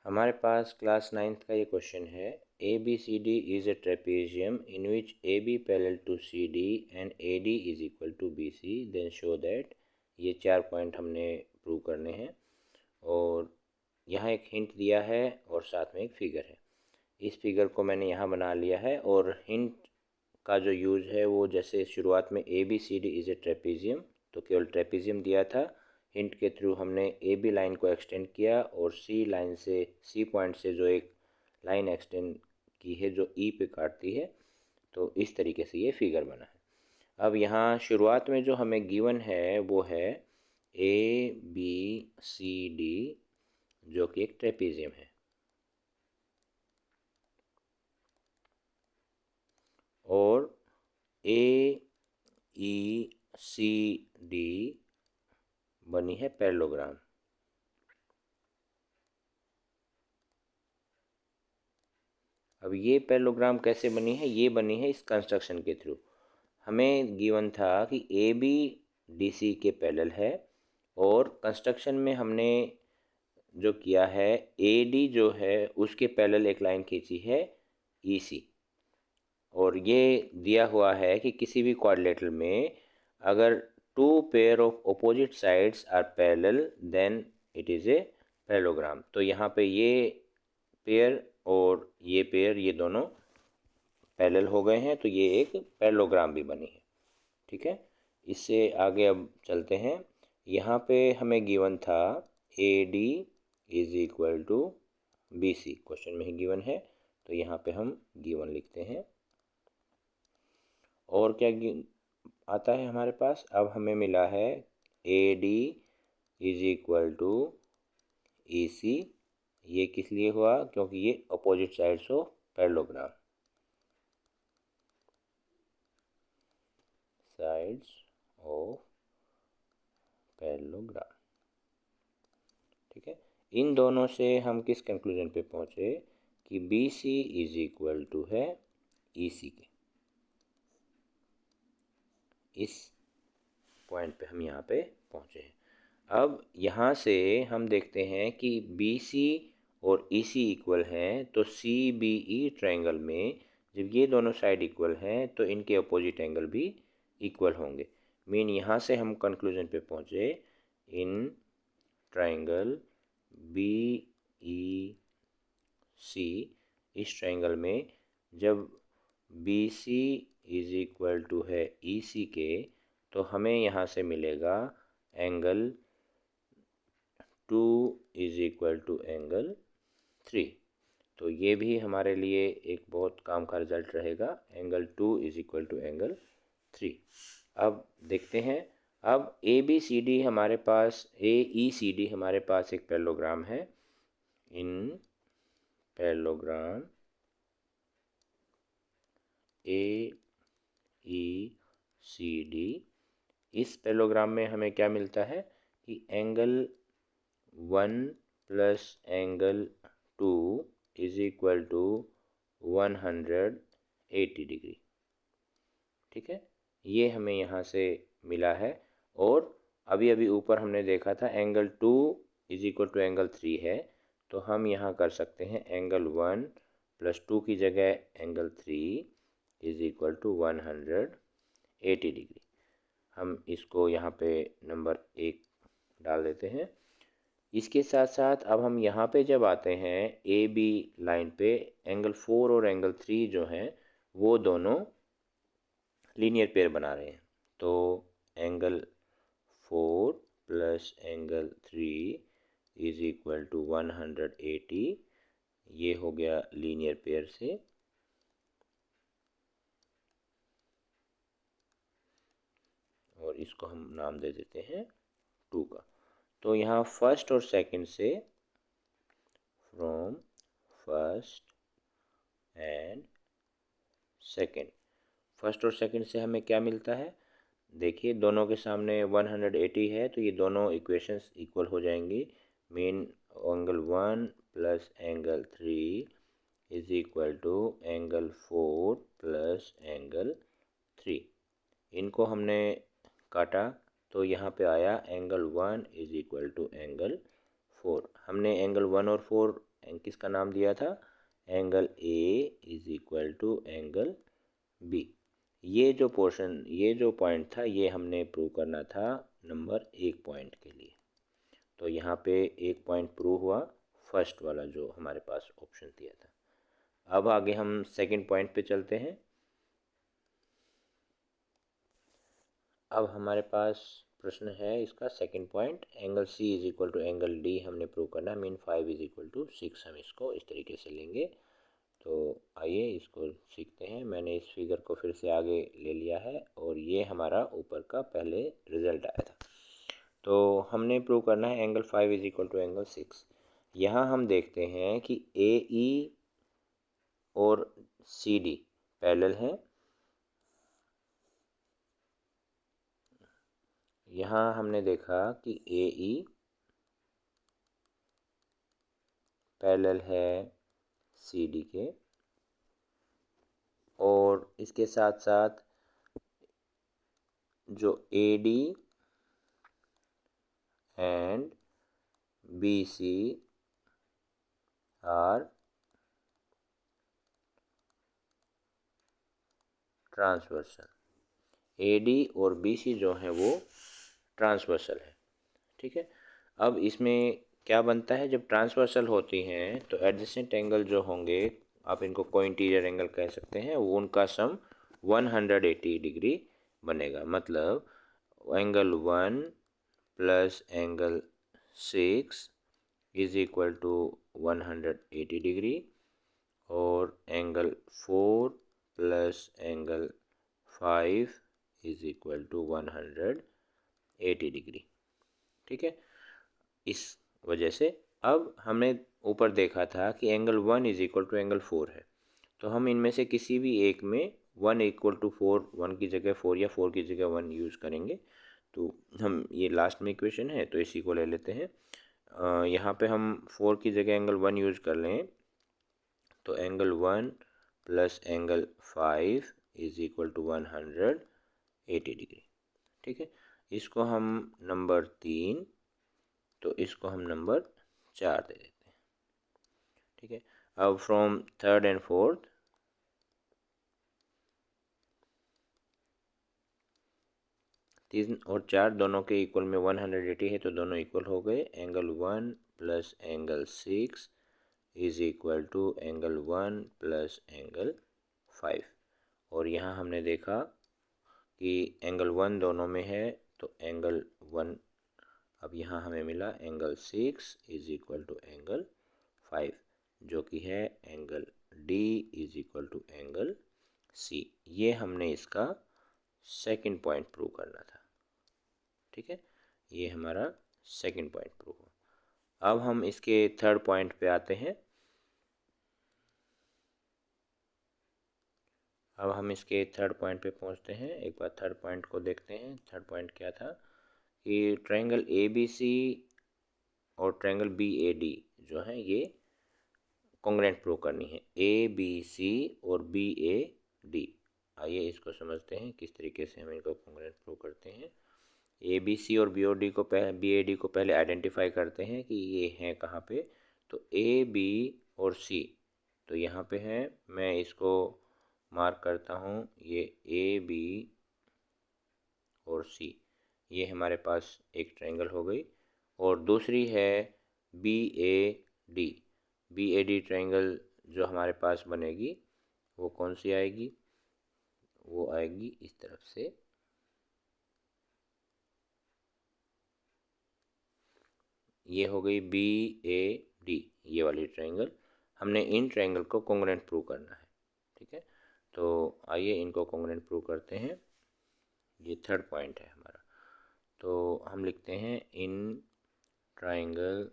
हमारे पास class 9th का ये क्वेश्चन है A B C D is a trapezium in which A B parallel to C D and A D is equal to B C then show that. ये 4 point हमने prove करने हैं और यहाँ एक हिंट दिया है और साथ में एक फिगर है। इस फिगर को मैंने यहाँ बना लिया है और हिंट का जो यूज़ है वो जैसे शुरुआत में A B C D is a trapezium, तो केवल ट्रेपेजियम दिया था। हिंट के थ्रू हमने ए बी लाइन को एक्सटेंड किया और सी लाइन से, सी पॉइंट से जो एक लाइन एक्सटेंड की है जो ई पे काटती है, तो इस तरीके से ये फिगर बना है। अब यहाँ शुरुआत में जो हमें गिवन है वो है ए बी सी डी जो कि एक ट्रेपेजियम है और ए ई सी डी बनी है पैरेललोग्राम। अब ये पैरेललोग्राम कैसे बनी है? ये बनी है इस कंस्ट्रक्शन के थ्रू। हमें गिवन था कि ए बी डी सी के पैरेलल है और कंस्ट्रक्शन में हमने जो किया है ए डी जो है उसके पैरेलल एक लाइन खींची है ई सी, और ये दिया हुआ है कि किसी भी क्वाड्रिलेटरल में अगर two pair of opposite sides are parallel then it is a parallelogram. तो यहाँ पे ये पेयर और ये पेयर ये दोनों पैरेलल हो गए हैं, तो ये एक पैरेललोग्राम भी बनी है। ठीक है, इससे आगे अब चलते हैं। यहाँ पे हमें गिवन था A D is equal to B C, question में ही गिवन है, तो यहाँ पे हम गिवन लिखते हैं। और क्या आता है हमारे पास? अब हमें मिला है A D is equal to E C. ये किस लिए हुआ? क्योंकि ये opposite sides of parallelogram, sides of parallelogram. ठीक है, इन दोनों से हम किस कंक्लूजन पे पहुंचे कि B C is equal to है ई सी के। इस पॉइंट पे हम यहाँ पे पहुंचे हैं। अब यहाँ से हम देखते हैं कि बी सी और ई सी इक्वल हैं, तो सी बी ई ट्रायंगल में जब ये दोनों साइड इक्वल हैं तो इनके अपोजिट एंगल भी इक्वल होंगे। मीन यहाँ से हम कंक्लूजन पे पहुँचे इन ट्रायंगल बी ई सी, इस ट्रायंगल में जब B C is equal to है ई सी के, तो हमें यहाँ से मिलेगा angle 2 is equal to angle 3। तो ये भी हमारे लिए एक बहुत काम का रिजल्ट रहेगा, angle 2 is equal to angle 3। अब देखते हैं, अब ए बी सी डी हमारे पास, ए ई सी डी हमारे पास एक पैरेललोग्राम है। In parallelogram A E C D, इस पैरेललोग्राम में हमें क्या मिलता है कि angle 1 plus angle 2 is equal to 180 degree. ठीक है, ये हमें यहाँ से मिला है। और अभी अभी ऊपर हमने देखा था angle 2 is equal to angle 3 है, तो हम यहाँ कर सकते हैं एंगल 1 प्लस 2 की जगह angle 3 is equal to 180 degree. हम इसको यहाँ पे नंबर 1 डाल देते हैं। इसके साथ साथ अब हम यहाँ पे जब आते हैं ए बी लाइन पे, एंगल 4 और एंगल 3 जो हैं वो दोनों लीनियर पेयर बना रहे हैं। तो angle 4 plus angle 3 is equal to 180, ये हो गया लीनियर पेयर से। और इसको हम नाम दे देते हैं 2 का। तो यहाँ फर्स्ट और सेकंड से, from first and second, first और सेकंड से हमें क्या मिलता है? देखिए दोनों के सामने 180 है, तो ये दोनों इक्वेशंस इक्वल हो जाएंगी। Mean angle 1 plus angle 3 is equal to angle 4 plus angle 3। इनको हमने काटा तो यहाँ पे आया angle 1 is equal to angle 4। हमने एंगल 1 और 4 किसका नाम दिया था, angle A is equal to angle B. ये जो पोर्शन, ये जो पॉइंट था, ये हमने प्रूव करना था नंबर 1 पॉइंट के लिए। तो यहाँ पे 1 पॉइंट प्रूव हुआ, फर्स्ट वाला जो हमारे पास ऑप्शन दिया था। अब आगे हम सेकंड पॉइंट पे चलते हैं। अब हमारे पास प्रश्न है इसका second point, angle C is equal to angle D हमने प्रूव करना है, मीन 5 इज इक्वल टू 6। हम इसको इस तरीके से लेंगे। तो आइए इसको सीखते हैं। मैंने इस फिगर को फिर से आगे ले लिया है और ये हमारा ऊपर का पहले रिजल्ट आया था। तो हमने प्रूव करना है angle 5 is equal to angle 6। यहाँ हम देखते हैं कि ए ई और सी डी पैरेलल हैं। यहाँ हमने देखा कि ए ई पैरेलल है सी डी के, और इसके साथ साथ जो A D and B C are transversal. A D और बी सी जो है वो ट्रांसवर्सल है, ठीक है। अब इसमें क्या बनता है, जब ट्रांसवर्सल होती हैं तो एडजेसेंट एंगल जो होंगे, आप इनको कोइंटीरियर एंगल कह सकते हैं, वो उनका सम 180 डिग्री बनेगा। मतलब angle 1 plus angle 6 is equal to 180 degree, और angle 4 plus angle 5 is equal to 180 degree, ठीक है। इस वजह से अब हमने ऊपर देखा था कि angle 1 is equal to angle 4 है, तो हम इनमें से किसी भी एक में 1 इक्वल टू 4, 1 की जगह 4 या 4 की जगह 1 यूज़ करेंगे। तो हम ये लास्ट में इक्वेशन है तो इसी को ले लेते हैं। यहाँ पे हम 4 की जगह एंगल 1 यूज़ कर लें, तो angle 1 plus angle 5 is equal to 180 degree, ठीक है। इसको हम नंबर 3, तो इसको हम नंबर 4 दे देते हैं, ठीक है। अब फ्रॉम थर्ड एंड फोर्थ, तीन और चार दोनों के इक्वल में 180 है, तो दोनों इक्वल हो गए। Angle 1 plus angle 6 is equal to angle 1 plus angle 5। और यहाँ हमने देखा कि एंगल 1 दोनों में है, तो एंगल 1 अब यहाँ हमें मिला angle 6 is equal to angle 5, जो कि है angle D is equal to angle C. ये हमने इसका सेकंड पॉइंट प्रूव करना था, ठीक है। ये हमारा सेकंड पॉइंट प्रूव हुआ। अब हम इसके थर्ड पॉइंट पे आते हैं। अब हम इसके थर्ड पॉइंट पे पहुंचते हैं। एक बार थर्ड पॉइंट को देखते हैं। थर्ड पॉइंट क्या था कि ट्रायंगल ए बी सी और ट्रायंगल बी ए डी जो है ये कॉन्ग्रुएंट प्रूव करनी है, ए बी सी और बी ए डी। आइए इसको समझते हैं किस तरीके से हम इनको कॉन्ग्रुएंट प्रूव करते हैं। ए बी सी और बी ओ डी को बी ए डी को पहले आइडेंटिफाई करते हैं कि ये हैं कहाँ पे। तो ए बी और सी तो यहाँ पे हैं, मैं इसको मार्क करता हूँ, ये ए बी और सी, ये हमारे पास एक ट्रायंगल हो गई। और दूसरी है B A D. B A D triangle जो हमारे पास बनेगी वो कौन सी आएगी, वो आएगी इस तरफ से। ये हो गई बी ए डी, ये वाली ट्रायंगल। हमने इन ट्रायंगल को कॉन्ग्रुएंट प्रूव करना है, ठीक है। तो आइए इनको कॉन्ग्रुएंट प्रूव करते हैं। ये थर्ड पॉइंट है हमारा। तो हम लिखते हैं in triangle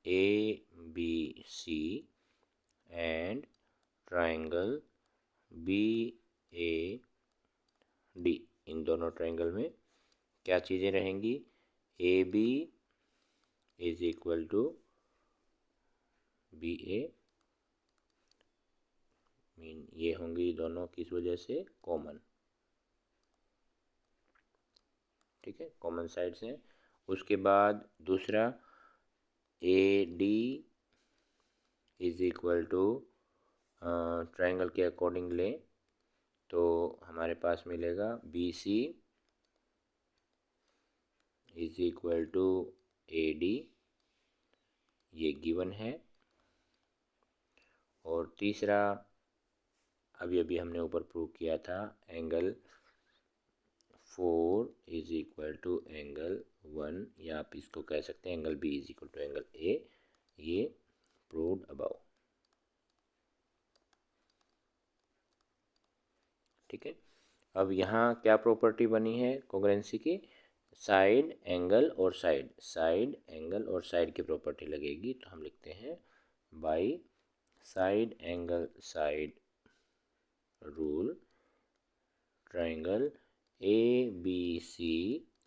A B C and triangle B A D, इन दोनों ट्रायंगल में क्या चीज़ें रहेंगी, A B is equal to B A, mean ये होंगी दोनों किस वजह से, कॉमन, ठीक है, कॉमन साइड्स हैं। उसके बाद दूसरा A D is equal to triangle के अकॉर्डिंग लें तो हमारे पास मिलेगा B C is equal to A D, ये गिवन है। और तीसरा अभी अभी हमने ऊपर प्रूव किया था, angle 4 is equal to angle 1, या आप इसको कह सकते हैं angle B is equal to angle A, ये प्रूव्ड अबव। ठीक है, अब यहाँ क्या प्रॉपर्टी बनी है कोंग्रुएंसी की, साइड एंगल और साइड एंगल और साइड की प्रॉपर्टी लगेगी। तो हम लिखते हैं by side angle side rule triangle ABC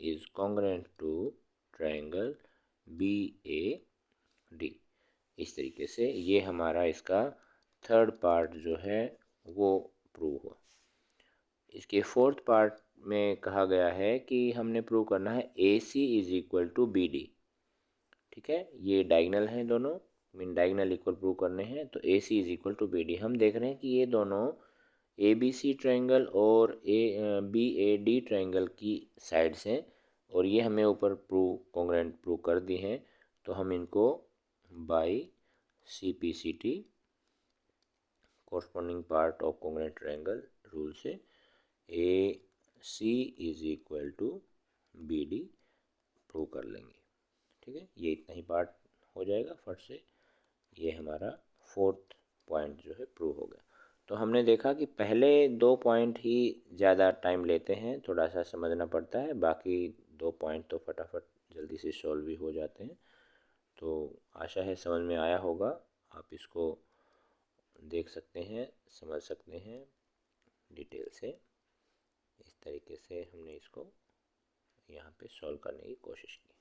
is congruent to triangle BAD। इस तरीके से ये हमारा इसका थर्ड पार्ट जो है वो प्रूव हुआ। इसके फोर्थ पार्ट में कहा गया है कि हमने प्रूव करना है AC is equal to BD। ठीक है, ये डायगनल हैं दोनों, मीन डायगनल इक्वल प्रूव करने हैं। तो AC is equal to BD, हम देख रहे हैं कि ये दोनों ABC ट्रायंगल और BAD ट्रायंगल की साइड्स हैं, और ये हमें ऊपर प्रूव कॉन्ग्रुएंट प्रूव कर दी हैं। तो हम इनको by CPCT corresponding part of congruent triangle rule से AC is equal to BD prove कर लेंगे। ठीक है, ये इतना ही पार्ट हो जाएगा फर्स्ट से। ये हमारा फोर्थ पॉइंट जो है प्रूव हो गया। तो हमने देखा कि पहले 2 पॉइंट ही ज़्यादा टाइम लेते हैं, थोड़ा सा समझना पड़ता है, बाकी 2 पॉइंट तो फटाफट जल्दी से सॉल्व भी हो जाते हैं। तो आशा है समझ में आया होगा, आप इसको देख सकते हैं, समझ सकते हैं डिटेल से। इस तरीके से हमने इसको यहाँ पे सॉल्व करने की कोशिश की।